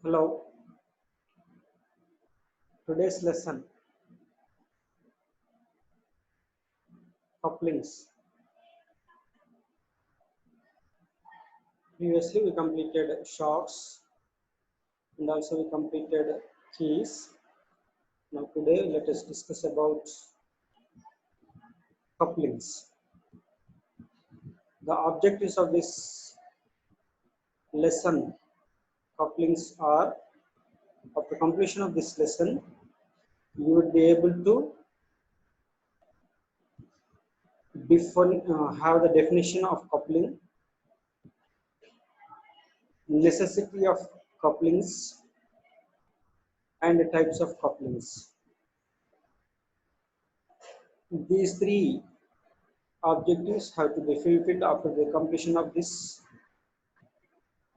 Hello, today's lesson couplings. Previously, we completed shocks and also we completed keys. Now, today, let us discuss about couplings. The objectives of this lesson couplings are after completion of this lesson, you would be able to have the definition of coupling, necessity of couplings, and the types of couplings. These three objectives have to be fulfilled after the completion of this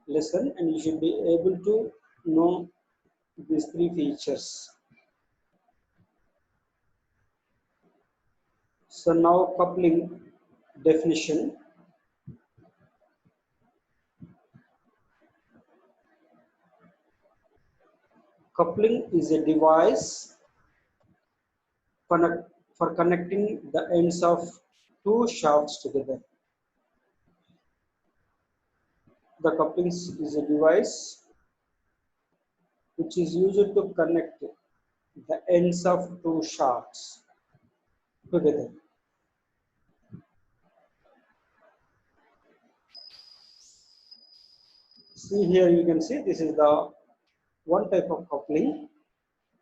lesson, and you should be able to know these three features. So now coupling definition. Coupling is a device for connecting the ends of two shafts together. The coupling is a device which is used to connect the ends of two shafts together. See here, you can see this is the one type of coupling.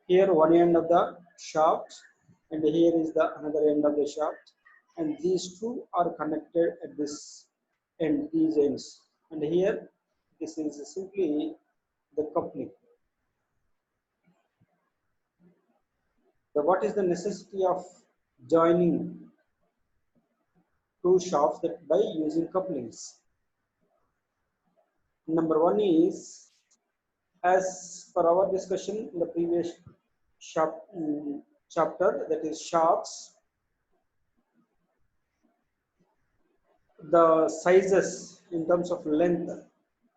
Here one end of the shaft and here is the another end of the shaft, and these two are connected at this end, these ends, and here this is simply the coupling. What is the necessity of joining two shafts that by using couplings? Number one is, as per our discussion in the previous chapter, that is shafts, the sizes in terms of length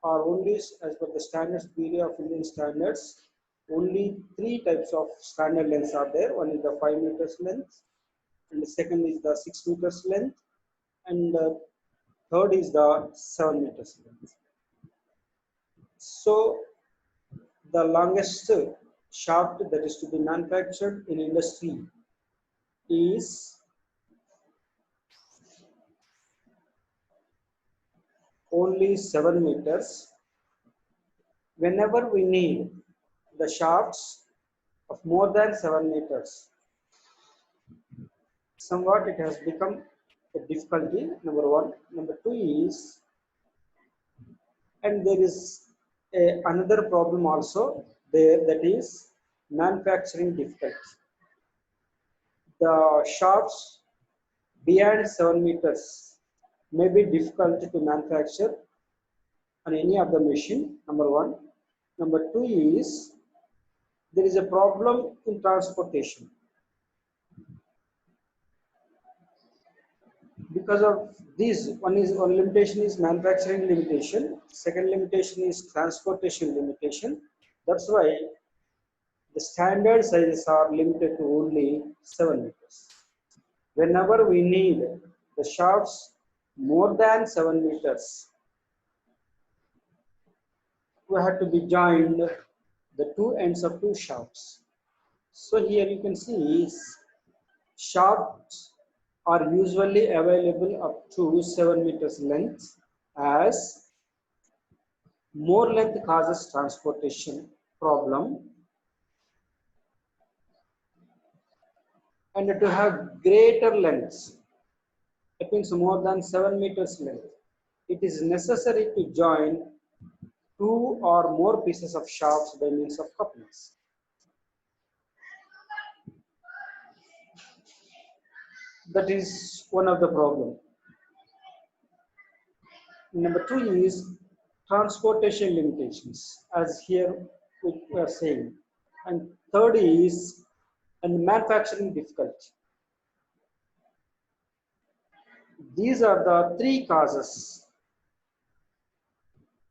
are only as per the standards area of Indian standards. Only three types of standard lengths are there. One is the 5 meters length, and the second is the 6 meters length, and the third is the 7 meters length. So the longest shaft that is to be manufactured in industry is only 7 meters. Whenever we need the shafts of more than 7 meters, somewhat it has become a difficulty, number one. Number two is, and there is another problem also there, that is manufacturing difficulty. The shafts beyond 7 meters may be difficult to manufacture on any other machine, number one. Number two is, there is a problem in transportation. Because of these, one limitation is manufacturing limitation, second limitation is transportation limitation. That's why the standard sizes are limited to only 7 meters. Whenever we need the shafts more than 7 meters, we have to be joined the two ends of two shafts. So here you can see shafts are usually available up to 7 meters length, as more length causes transportation problem, and to have greater lengths, it means more than 7 meters length, it is necessary to join two or more pieces of shafts by means of couplings. That is one of the problem. Number two is transportation limitations, as here we are saying, and third is and manufacturing difficulty. These are the three causes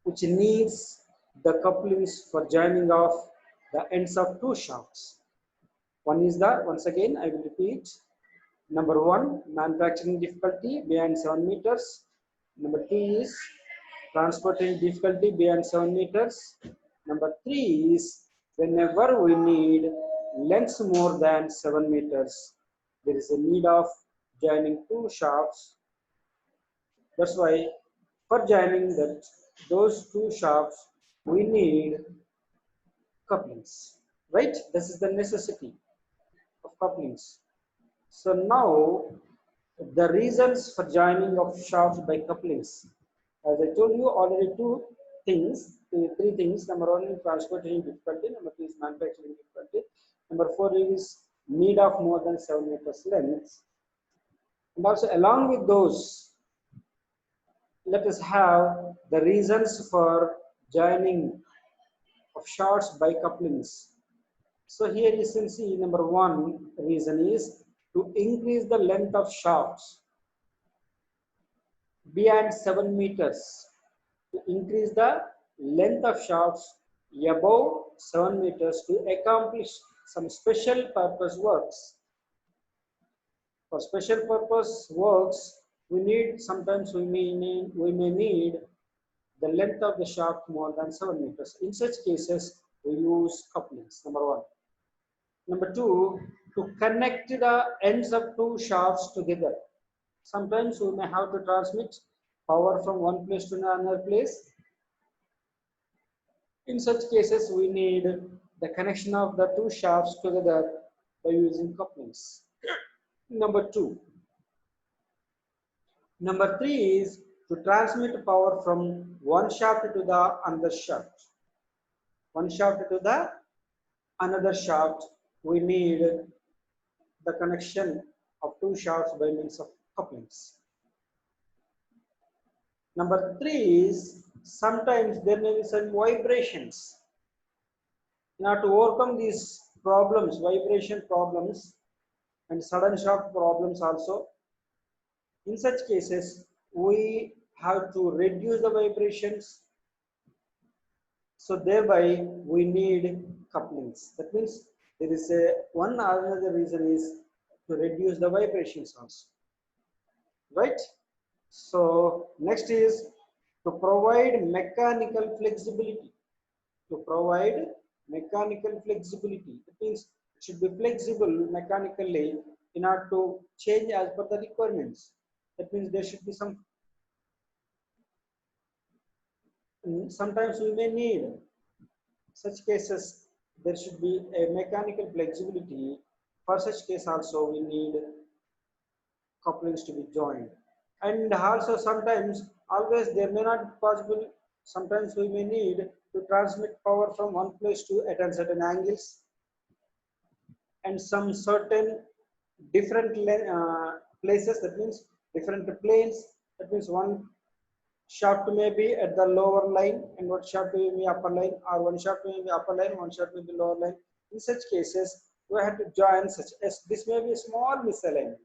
which needs the couplings for joining of the ends of two shafts. One is the, once again I will repeat, number one, manufacturing difficulty beyond 7 meters. Number two is transporting difficulty beyond 7 meters. Number three is whenever we need lengths more than 7 meters, there is a need of joining two shafts. That's why for joining those two shafts, we need couplings, right? This is the necessity of couplings. So now the reasons for joining of shafts by couplings. As I told you already, three things. Number one is transportation difficulty. Number two is manufacturing difficulty. Number four is need of more than 7 meters length. And also along with those, let us have the reasons for joining of shafts by couplings. So here you can see number one reason is to increase the length of shafts beyond 7 meters. To increase the length of shafts above 7 meters to accomplish some special purpose works. For special purpose works, sometimes we may need the length of the shaft more than 7 meters. In such cases, we use couplings, number one. Number two, to connect the ends of two shafts together. Sometimes we may have to transmit power from one place to another place. In such cases, we need the connection of the two shafts together by using couplings. Number two. Number three is to transmit power from one shaft to the another shaft. One shaft to the another shaft, we need the connection of two shafts by means of couplings. Number three is sometimes there may be some vibrations. In order to overcome these problems, vibration problems and sudden shock problems also, in such cases, we have to reduce the vibrations. So thereby we need couplings. That means there is one or another reason is to reduce the vibrations also. Right? So next is to provide mechanical flexibility. To provide mechanical flexibility. That means it should be flexible mechanically in order to change as per the requirements. That means there should be sometimes we may need such cases, there should be a mechanical flexibility. For such case also we need couplings to be joined. And also sometimes, always there may not be possible, sometimes we may need to transmit power from one place to at certain angles and some certain different places, that means different planes, that means one shaft may be at the lower line and one shaft may be upper line, or one shaft may be upper line, one shaft may be lower line. In such cases, we have to join such as this may be a small misalignment.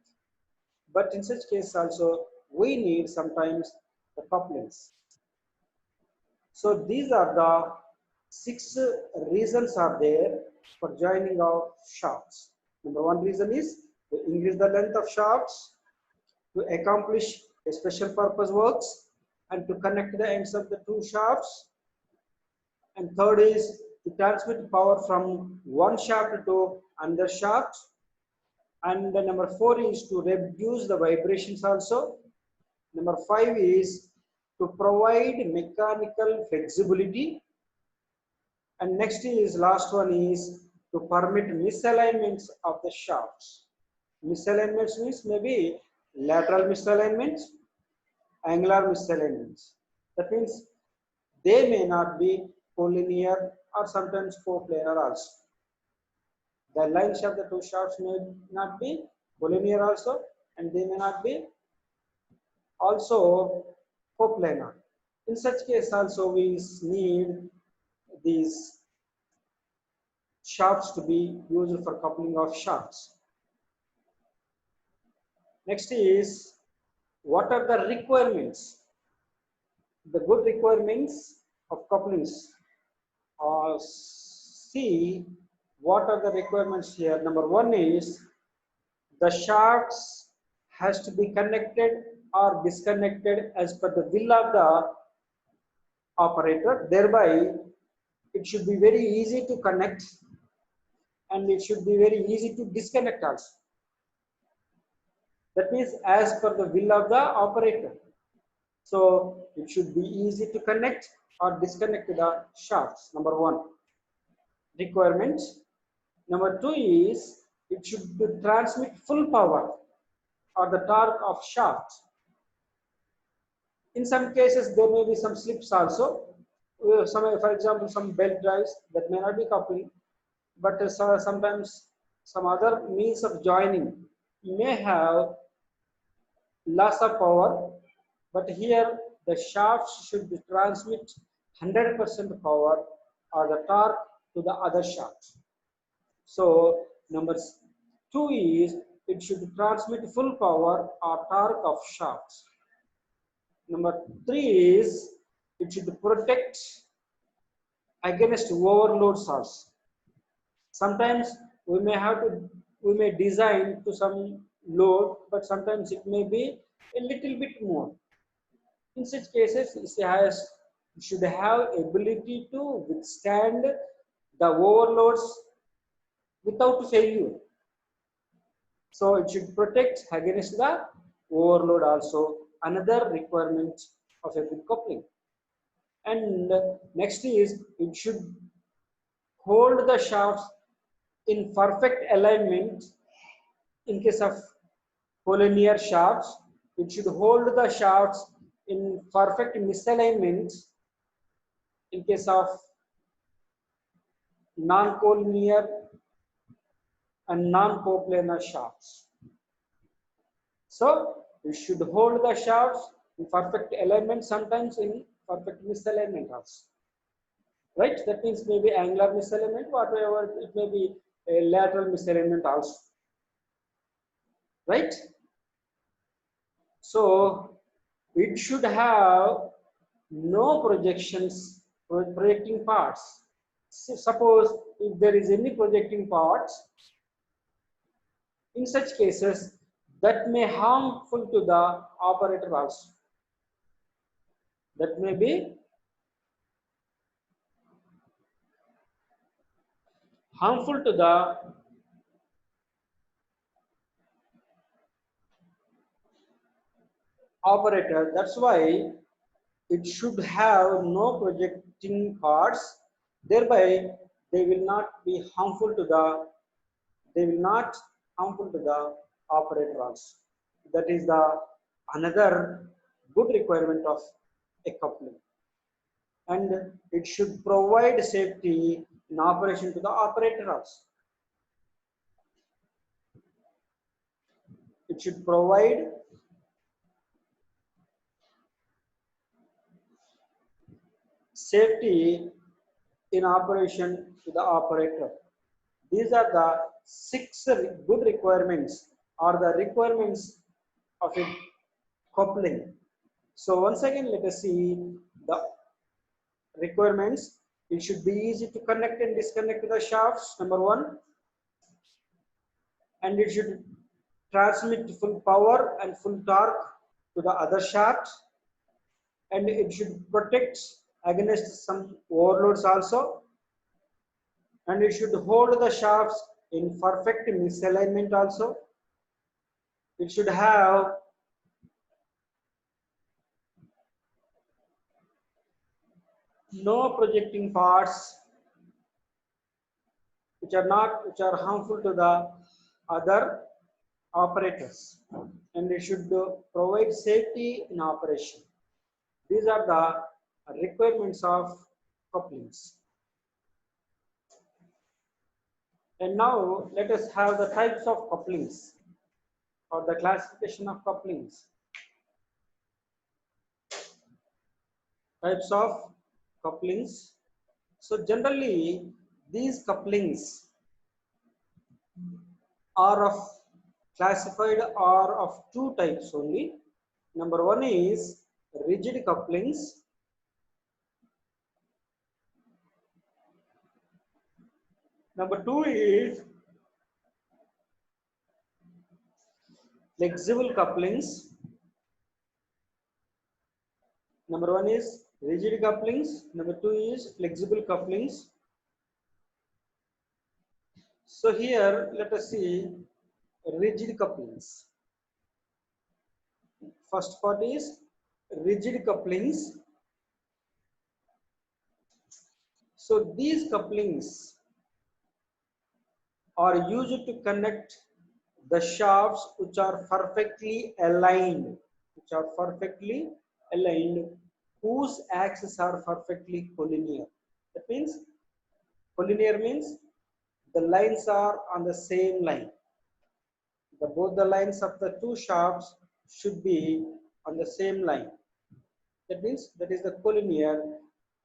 But in such case also, we need sometimes the couplings. So these are the 6 reasons are there for joining of shafts. Number one reason is to increase the length of shafts, to accomplish a special purpose works, and to connect the ends of the two shafts. And third is to transmit power from one shaft to another shaft. And the number 4 is to reduce the vibrations also. Number 5 is to provide mechanical flexibility. And next is last one is to permit misalignments of the shafts. Misalignments means maybe lateral misalignments, angular misalignments. That means they may not be collinear or sometimes coplanar also. The lines of the two shafts may not be collinear also, and they may not be also coplanar. In such case also we need these shafts to be used for coupling of shafts. Next is, what are the requirements? The good requirements of couplings. see what are the requirements here. Number one is the shafts has to be connected or disconnected as per the will of the operator. Thereby, it should be very easy to connect and it should be very easy to disconnect also. That means as per the will of the operator. So it should be easy to connect or disconnect the shafts. Number one requirement. Number two is it should transmit full power or the torque of shaft. In some cases, there may be some slips also. For example, some belt drives that may not be coupling, but sometimes some other means of joining may have loss of power, but here the shafts should transmit 100% power or the torque to the other shafts. So number two is it should transmit full power or torque of shafts. Number three is it should protect against overloads also. Sometimes we may design to some load, but sometimes it may be a little bit more. In such cases, it should have ability to withstand the overloads without failure. So it should protect against the overload also, another requirement of a good coupling. And next is it should hold the shafts in perfect alignment. In case of collinear shafts, it should hold the shafts in perfect misalignment. In case of non-collinear and non-coplanar shafts. So you should hold the shafts in perfect alignment, sometimes in perfect misalignment also. Right? That means maybe angular misalignment, whatever it may be, a lateral misalignment also. Right? So it should have no projecting parts. So suppose if there is any projecting parts, in such cases that may harmful to the operator also. That may be harmful to the operator. That's why it should have no projecting parts. Thereby, they will not be harmful to the operator also. That is the another good requirement of a coupling. And it should provide safety in operation to the operator also. It should provide safety in operation to the operator. These are the 6 good requirements or the requirements of a coupling. So once again, let us see the requirements. It should be easy to connect and disconnect the shafts, number one. And it should transmit full power and full torque to the other shaft. And it should protect against some overloads also. And it should hold the shafts in perfect misalignment also. It should have no projecting parts which are harmful to the other operators, and it should provide safety in operation. These are the requirements of couplings. And now let us have the types of couplings or the classification of couplings. Types of couplings. So generally these couplings are classified are of 2 types only. Number one is rigid couplings Number two is flexible couplings. Number one is rigid couplings. Number two is flexible couplings. So here let us see rigid couplings. First part is rigid couplings. So these couplings are used to connect the shafts which are perfectly aligned, whose axes are perfectly collinear. That means collinear means the lines are on the same line. Both the lines of the two shafts should be on the same line. That means that is the collinear.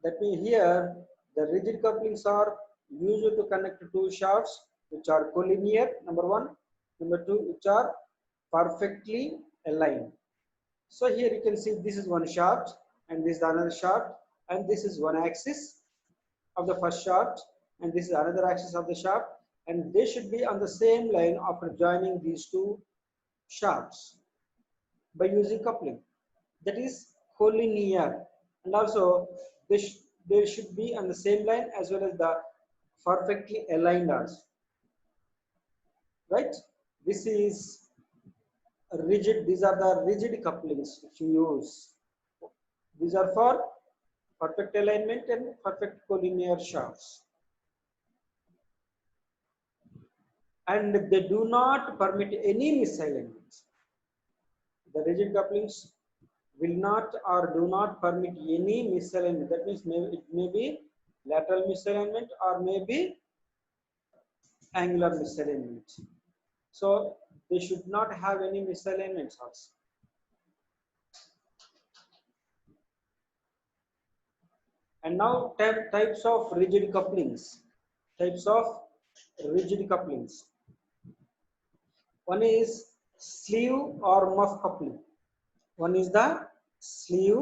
That means here the rigid couplings are used to connect two shafts which are collinear, number one. Number two, which are perfectly aligned. So here you can see this is one shaft and this is another shaft, and this is one axis of the first shaft and this is another axis of the shaft, and they should be on the same line after joining these two shafts by using coupling. That is collinear, and also they should be on the same line as well as the perfectly aligned also, right? This is rigid. These are the rigid couplings which you use. These are for perfect alignment and perfect collinear shafts, and they do not permit any misalignment. The rigid couplings will not or do not permit any misalignment. That means it may be lateral misalignment or maybe angular misalignment. So they should not have any misalignments also. And now types of rigid couplings. Types of rigid couplings. One is sleeve or muff coupling. One is the sleeve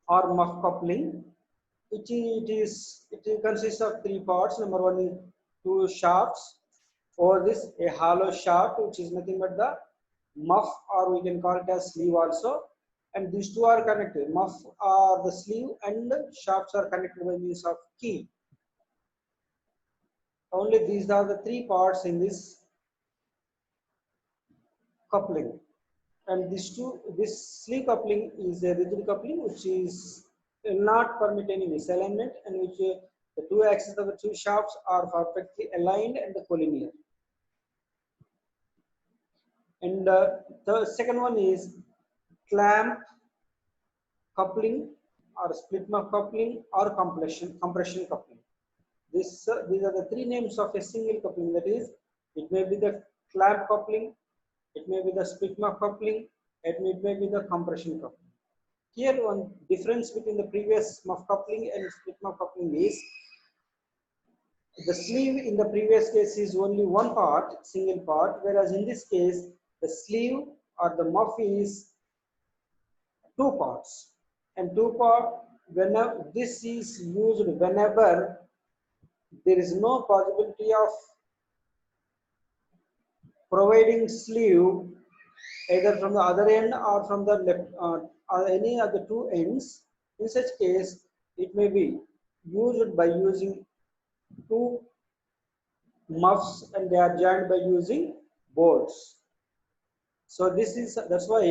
or muff coupling. It consists of three parts. Number one is two shafts, or this a hollow shaft which is nothing but the muff, or we can call it as sleeve also, and these two are connected. Muff are the sleeve and shafts are connected by means of key. Only these are the three parts in this coupling, and this sleeve coupling is a rigid coupling which is will not permit any misalignment, and which the two axes of the two shafts are perfectly aligned and collinear. And the second one is clamp coupling or split muff coupling or compression coupling. These are the three names of a single coupling. That is, it may be the clamp coupling, it may be the split muff coupling, it may be the compression coupling. Here, one difference between the previous muff coupling and split muff coupling is the sleeve in the previous case is only one part, single part, whereas in this case, the sleeve or the muff is two parts. And whenever this is used, whenever there is no possibility of providing sleeve either from the other end or from the left or any of the two ends. In such case, it may be used by using two muffs, and they are joined by using bolts. So that's why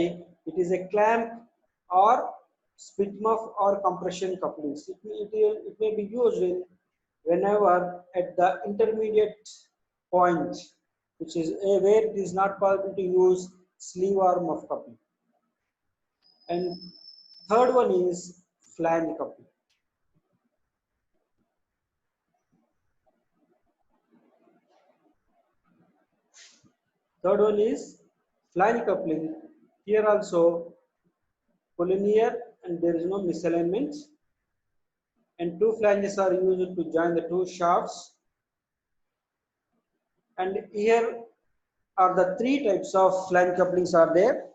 it is a clamp or split muff or compression couplings. It may be used whenever at the intermediate point, which is where it is not possible to use sleeve or muff coupling. And third one is flange coupling. Third one is flange coupling. Here also collinear and there is no misalignment, and two flanges are used to join the two shafts. And here are the three types of flange couplings are there.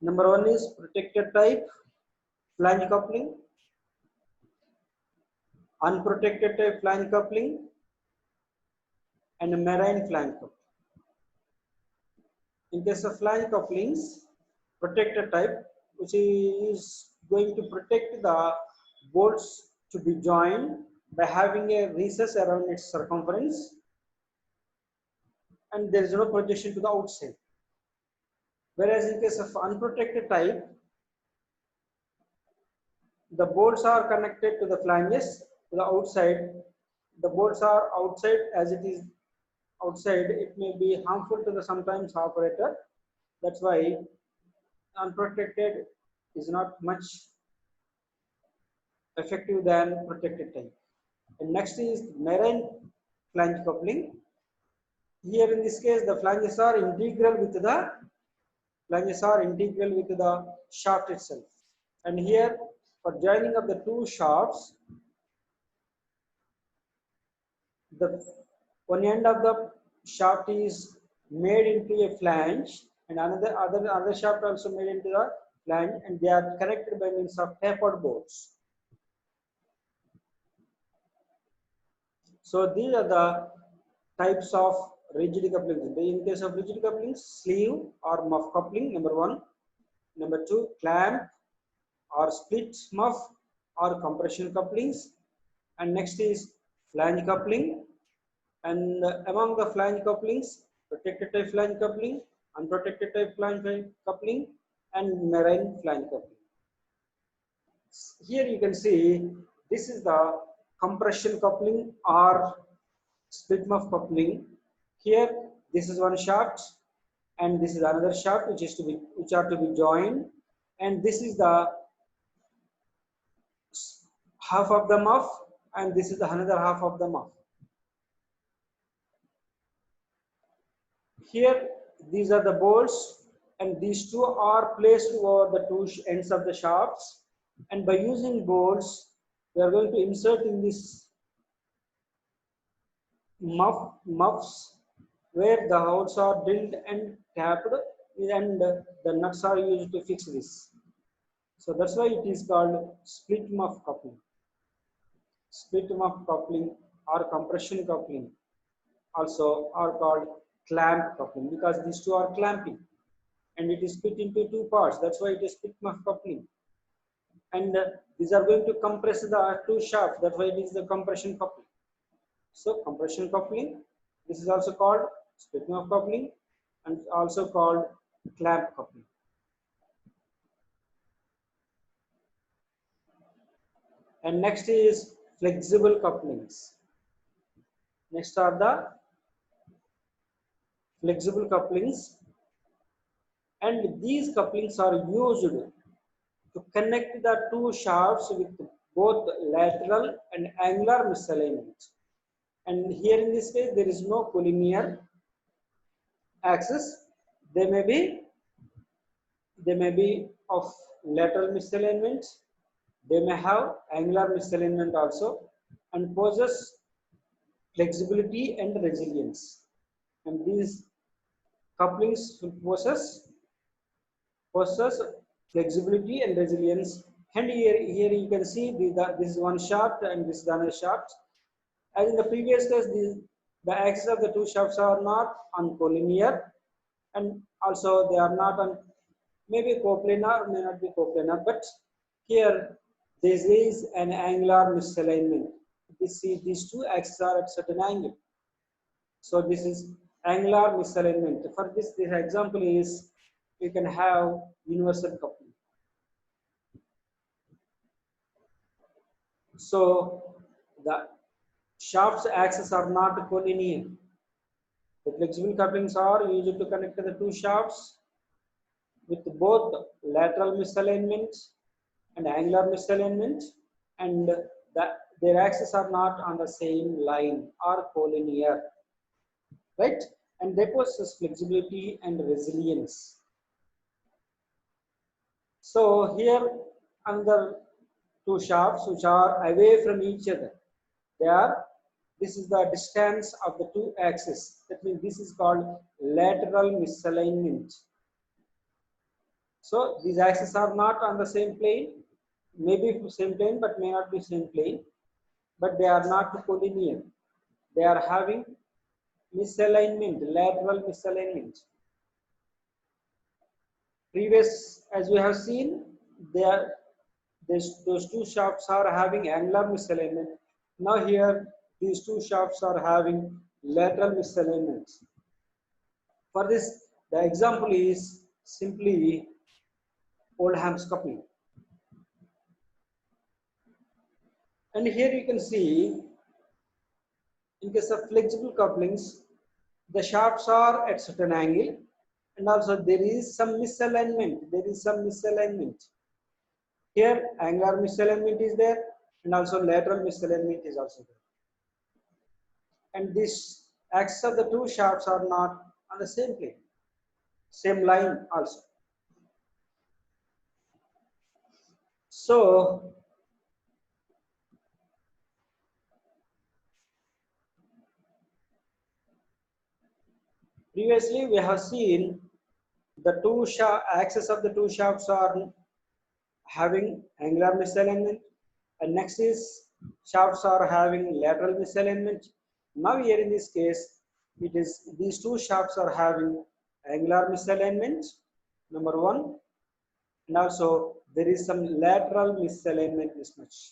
Number one is protected type flange coupling, unprotected type flange coupling, and marine flange coupling. In case of flange couplings, protected type, which is going to protect the bolts to be joined by having a recess around its circumference, and there is no projection to the outside. Whereas in case of unprotected type, the bolts are connected to the flanges to the outside. The bolts are outside. As it is outside, it may be harmful to the sometimes operator. That's why unprotected is not much effective than protected type. And next is marine flange coupling. Here in this case, the flanges are integral with the shaft itself. And here, for joining of the two shafts, the one end of the shaft is made into a flange, and other shaft also made into the flange, and they are connected by means of tapered bolts. So these are the types of rigid couplings. In case of rigid couplings, sleeve or muff coupling, number one. Number two, clamp or split muff or compression couplings. And next is flange coupling. And among the flange couplings, protected type flange coupling, unprotected type flange coupling, and marine flange coupling. Here you can see this is the compression coupling or split muff coupling. Here this is one shaft and this is another shaft which are to be joined, and this is the half of the muff and this is the another half of the muff. Here these are the bolts and these two are placed over the two ends of the shafts, and by using bolts we are going to insert in this muffs where the holes are drilled and tapped, and the nuts are used to fix this. So that's why it is called split muff coupling. Split muff coupling or compression coupling also are called clamp coupling, because these two are clamping and it is split into two parts. That's why it is split muff coupling. And these are going to compress the two shafts. That's why it is the compression coupling. So compression coupling, this is also called split muff coupling and also called clamp coupling. And next is flexible couplings. Next are the flexible couplings, and these couplings are used to connect the two shafts with both lateral and angular misalignment. And here in this case there is no collinear axis. They may be of lateral misalignment. They may have angular misalignment also, and possess flexibility and resilience. And these couplings possess flexibility and resilience. And here you can see this is one shaft and this is another shaft. As in the previous case, the axis of the two shafts are not on collinear, and also they are not on maybe coplanar, may not be coplanar, but here this is an angular misalignment. These two axes are at certain angle. So this is angular misalignment. For this example is we can have universal coupling. So the shafts axes are not collinear. The flexible couplings are used to connect the two shafts with both lateral misalignment and angular misalignment, and their axes are not on the same line or collinear, right? And they possess flexibility and resilience. So here another two shafts which are away from each other. This is the distance of the two axes. That means this is called lateral misalignment. So these axes are not on the same plane, maybe same plane but may not be same plane. but they are not collinear. They are having misalignment, lateral misalignment. Previous, as we have seen, they are, those two shafts are having angular misalignment. Now here, these two shafts are having lateral misalignment. For this, the example is simply Oldham's coupling. And here you can see, in case of flexible couplings, the shafts are at certain angle, and also there is some misalignment. There is some misalignment. Here, angular misalignment is there, and also lateral misalignment is also there. And this axis of the two shafts are not on the same plane, same line also. So, previously we have seen the two axes of the two shafts are having angular misalignment, and next is shafts are having lateral misalignment. Now here in this case, it is these two shafts are having angular misalignment, number one, and also there is some lateral misalignment this much.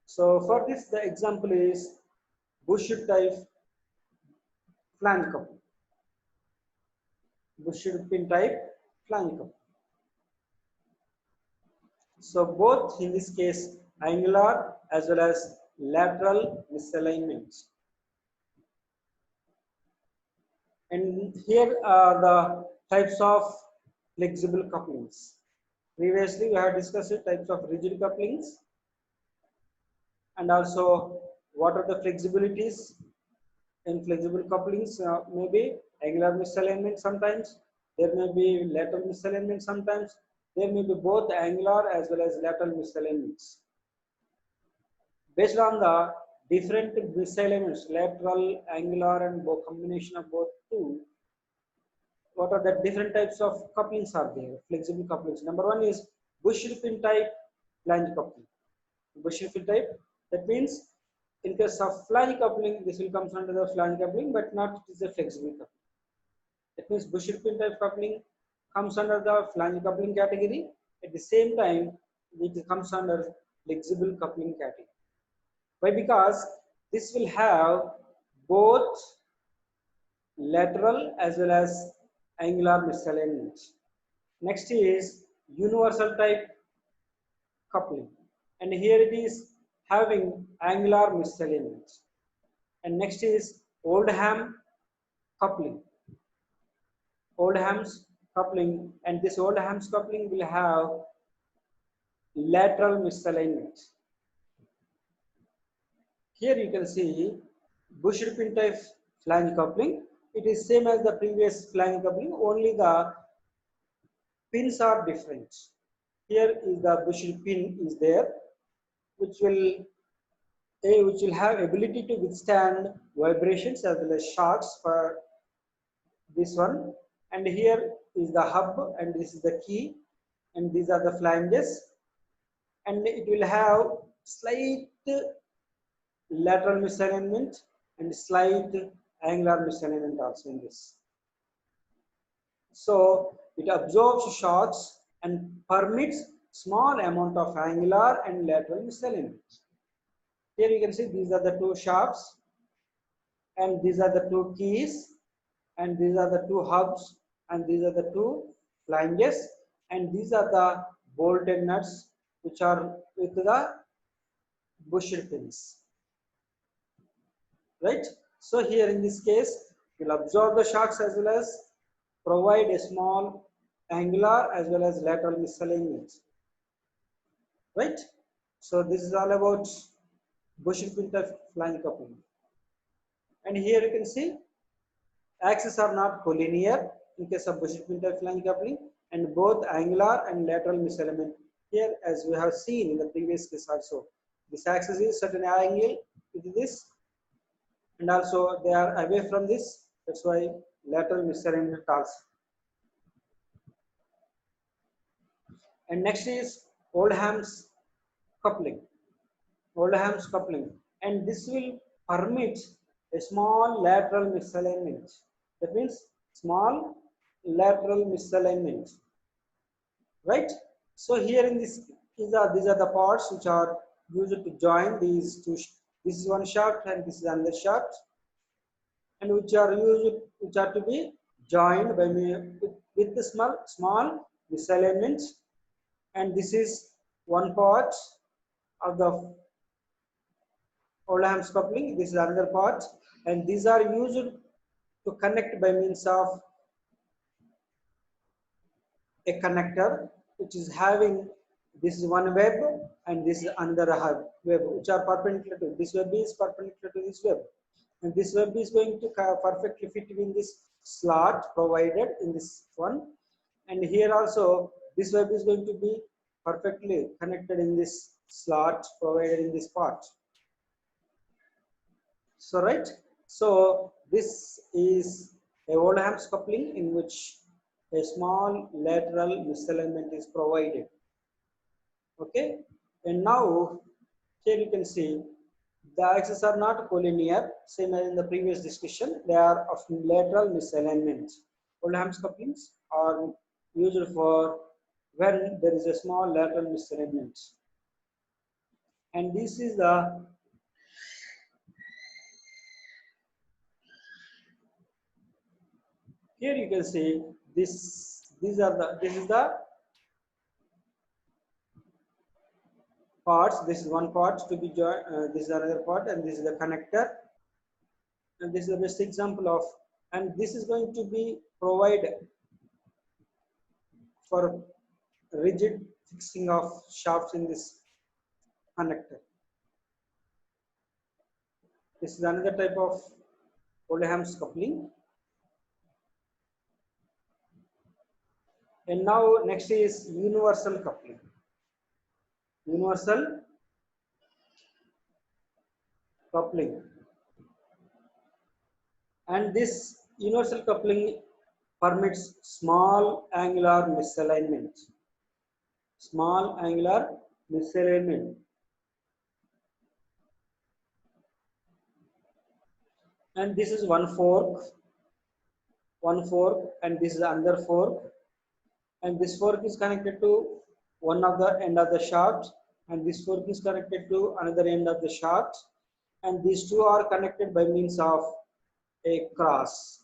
So for this, the example is Bushard type flange couple. Bushard pin type flange couple. So both in this case angular as well as lateral misalignment. And here are the types of flexible couplings. Previously we have discussed types of rigid couplings, and also what are the flexibilities in flexible couplings. Maybe angular misalignment sometimes, there may be lateral misalignment sometimes, there may be both angular as well as lateral misalignments. Based on the different misalignments, lateral, angular, and both combination of both two, what are the different types of couplings are there? Flexible couplings. Number one is Bushard pin type flange coupling. Bushard pin type, that means in case of flange coupling, this will come under the flange coupling, but not it is a flexible coupling. That means Bushard pin type coupling comes under the flange coupling category. At the same time, it comes under flexible coupling category. Why? Because this will have both lateral as well as angular misalignment. Next is universal type coupling, and here it is having angular misalignment. And next is Oldham coupling. Oldham's coupling, and this Oldham's coupling will have lateral misalignment. Here you can see Bushard pin type flange coupling. It is same as the previous flange coupling, only the pins are different. Here is the Bushard pin is there, which will have ability to withstand vibrations as well as shocks for this one. And here is the hub, and this is the key, and these are the flanges, and it will have slight lateral misalignment and slight angular misalignment also in this. So it absorbs shocks and permits small amount of angular and lateral misalignment. Here you can see these are the two shafts, and these are the two keys, and these are the two hubs, and these are the two flanges, and these are the bolted nuts which are with the Bushard pins. Right? So here in this case, we'll absorb the shocks as well as provide a small angular as well as lateral misalignment. Right? So this is all about Bushard pin type flange coupling. And here you can see axes are not collinear in case of Bushard pin type flange coupling, and both angular and lateral misalignment. Here, as we have seen in the previous case also, this axis is certain angle with this, and also they are away from this. That's why lateral misalignment also. And next is Oldham's coupling. Oldham's coupling, and this will permit a small lateral misalignment. That means small lateral misalignment, right? So here in this these are the parts which are used to join these two. This is one shaft and this is another shaft, and which are to be joined by with the small misalignment. And this is one part of the Oldham's coupling. This is another part, and these are used to connect by means of a connector which is having this is one web and this is another web which are perpendicular to this web is perpendicular to this web, and this web is going to perfectly fit in this slot provided in this one, and here also this web is going to be perfectly connected in this slot provided in this part. So right, so this is a Oldham's coupling in which a small lateral misalignment is provided. Okay, and now here you can see the axes are not collinear, same as in the previous discussion. They are of lateral misalignment. Oldham's couplings are used for when there is a small lateral misalignment, and this is the here you can see this. This is the parts. This is one part to be joined. This is another part, and this is the connector. And this is the best example of. And this is going to be provided for rigid fixing of shafts in this connector. This is another type of Oldham's coupling. And now next is universal coupling. Universal coupling. And this universal coupling permits small angular misalignment. Small angular misalignment. And this is one fork, and this is another fork, and this fork is connected to one of the end of the shaft, and this fork is connected to another end of the shaft, and these two are connected by means of a cross,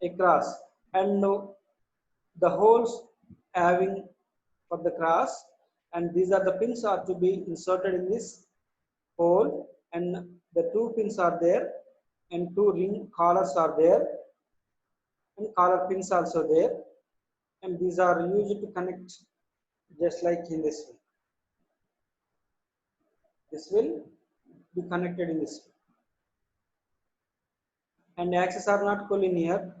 and the holes having for the cross, and these are the pins are to be inserted in this hole, and the two pins are there, and two ring collars are there, and collar pins also there, and these are used to connect just like in this way. This will be connected in this way, and axes are not collinear,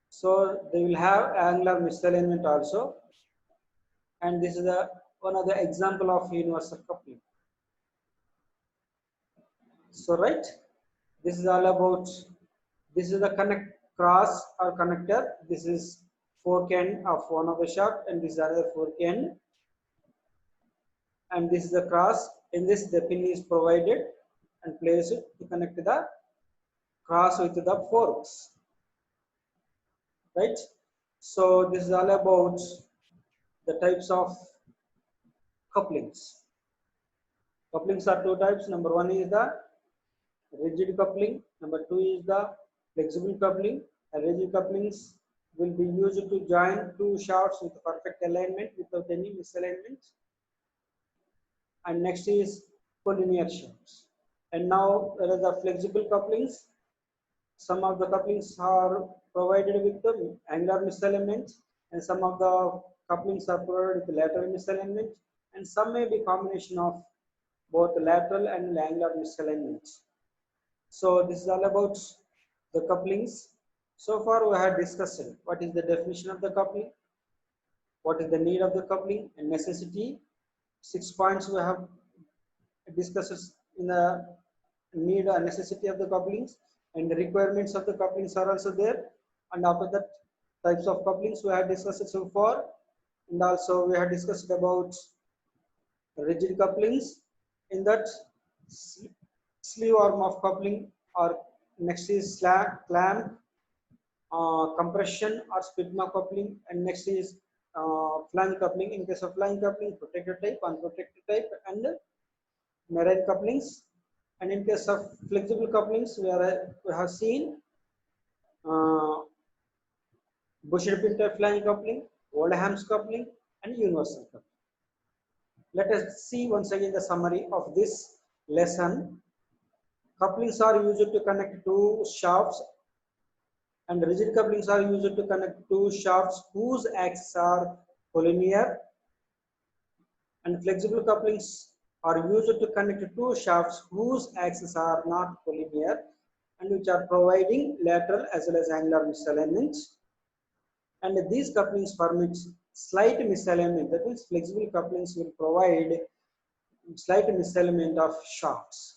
so they will have angular misalignment also, and this is one of the example of universal coupling. So right, this is all about, this is the cross or connector. This is fork end of one of the shaft, and this is another fork end, and this is the cross. In this the pin is provided and placed to connect the cross with the forks, right? So this is all about the types of couplings. Couplings are two types. Number one is the rigid coupling. Number two is the flexible coupling. And rigid couplings will be used to join two shafts with perfect alignment without any misalignment. And next is collinear shafts. And now there are the flexible couplings. Some of the couplings are provided with the angular misalignment, and some of the couplings are provided with lateral misalignment, and some may be combination of both lateral and angular misalignment. So this is all about the couplings. So far we have discussed what is the definition of the coupling, what is the need of the coupling and necessity. 6 points we have discussed in the need and necessity of the couplings, and the requirements of the couplings are also there. And after that, types of couplings we have discussed so far, and also we have discussed about rigid couplings. In that, sleeve or muff coupling, or next is clamp, compression or split coupling, and next is flange coupling. In case of flange coupling, protected type, unprotected type, and marine couplings. And in case of flexible couplings, we have seen uh, Bushed pin type flange coupling, Oldham's coupling, and universal coupling. Let us see once again the summary of this lesson. Couplings are used to connect two shafts, and rigid couplings are used to connect two shafts whose axes are collinear, and flexible couplings are used to connect two shafts whose axes are not collinear and which are providing lateral as well as angular misalignment. And these couplings permit slight misalignment. That means flexible couplings will provide slight misalignment of shafts.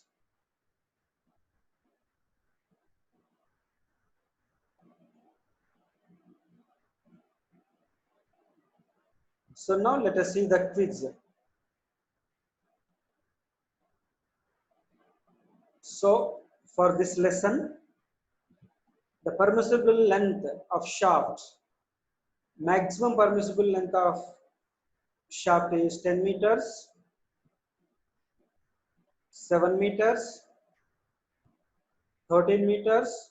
So now let us see the quiz. So for this lesson, the permissible length of shaft, maximum permissible length of shaft is 10 meters, 7 meters, 13 meters,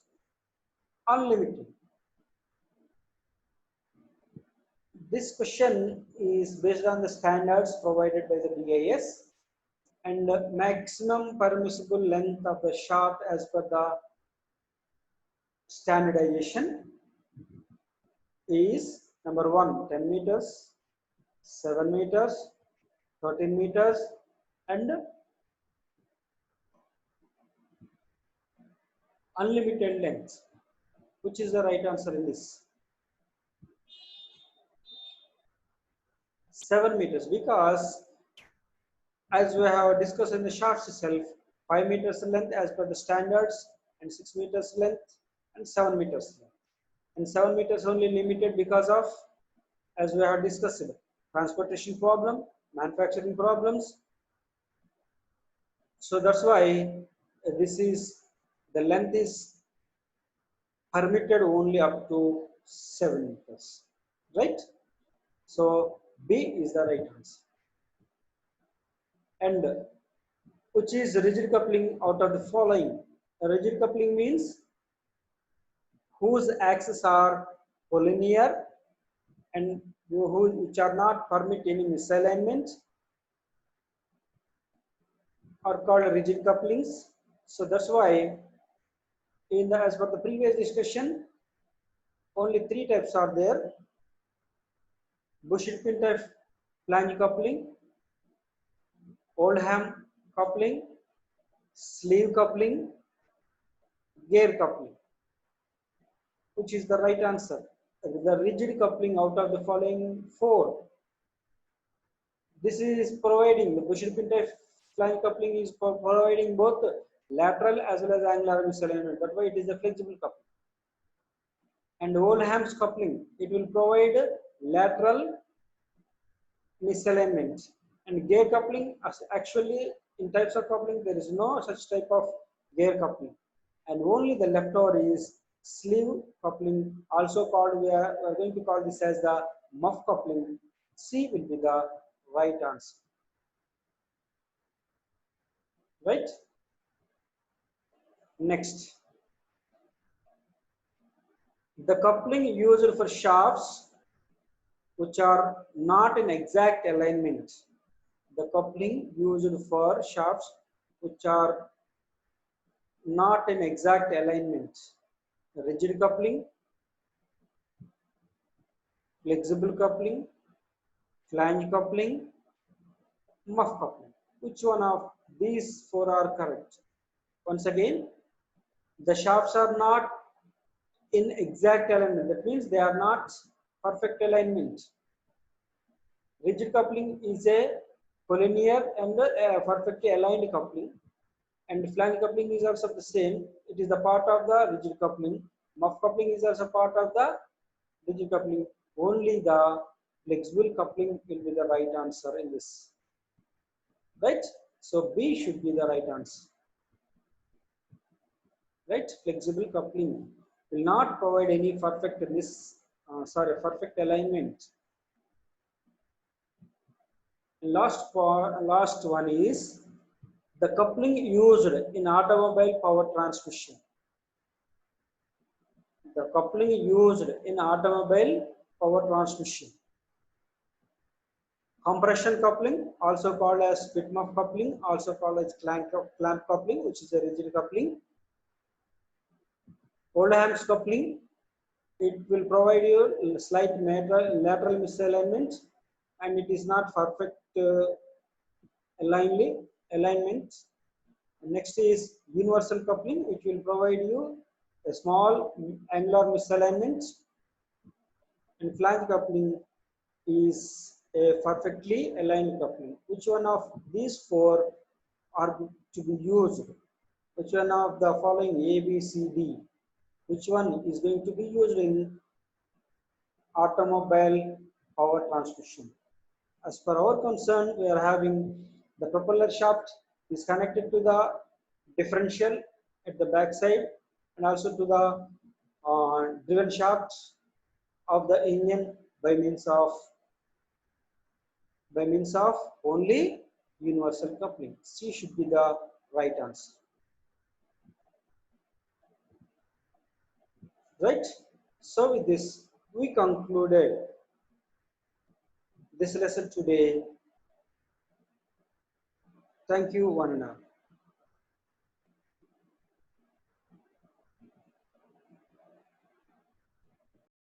unlimited. This question is based on the standards provided by the BIS, and maximum permissible length of the shaft as per the standardization is number 1 10 meters, 7 meters, 13 meters, and unlimited length. Which is the right answer in this? 7 meters, because as we have discussed in the shafts itself, 5 meters length as per the standards, and 6 meters length, and 7 meters length. And 7 meters only limited because of, as we have discussed, transportation problem, manufacturing problems. So that's why this is, the length is permitted only up to 7 meters, right? So B is the right answer. And which is rigid coupling out of the following? A rigid coupling means whose axes are collinear and which are not permit any misalignment are called rigid couplings. So that's why in the, as per the previous discussion, only 3 types are there: Bushed pin type flange coupling, Oldham coupling, sleeve coupling, gear coupling. Which is the right answer? The rigid coupling out of the following 4. This is providing, the Bushed pin type flange coupling is providing both lateral as well as angular misalignment. That's why it is a flexible coupling. And Oldham's coupling, it will provide lateral misalignment. And gear coupling, actually in types of coupling there is no such type of gear coupling, and only the leftover is sleeve coupling, also called, we are going to call this as the muff coupling. C will be the right answer, right? Next, the coupling used for shafts which are not in exact alignment. The coupling used for shafts which are not in exact alignment: rigid coupling, flexible coupling, flange coupling, muff coupling. Which one of these 4 are correct? Once again, the shafts are not in exact alignment. That means they are not perfect alignment. Rigid coupling is a collinear and perfectly aligned coupling, and flange coupling is also the same. It is the part of the rigid coupling. Muff coupling is also part of the rigid coupling. Only the flexible coupling will be the right answer in this. right? So B should be the right answer, right? Flexible coupling will not provide any perfect alignment. Last one is the coupling used in automobile power transmission. The coupling used in automobile power transmission. Compression coupling, also called as Whitmuff coupling, also called as clamp coupling, which is a rigid coupling. Oldham's coupling, it will provide you slight lateral misalignment, and it is not perfect alignment. Next is universal coupling, which will provide you a small angular misalignment. And flange coupling is a perfectly aligned coupling. Which one of these four are to be used? Which one of the following A, B, C, D? Which one is going to be used in automobile power transmission? As per our concern, we are having the propeller shaft is connected to the differential at the back side and also to the driven shaft of the engine by means of only universal coupling. C should be the right answer. Right? So with this, we concluded this lesson today. Thank you, one and all.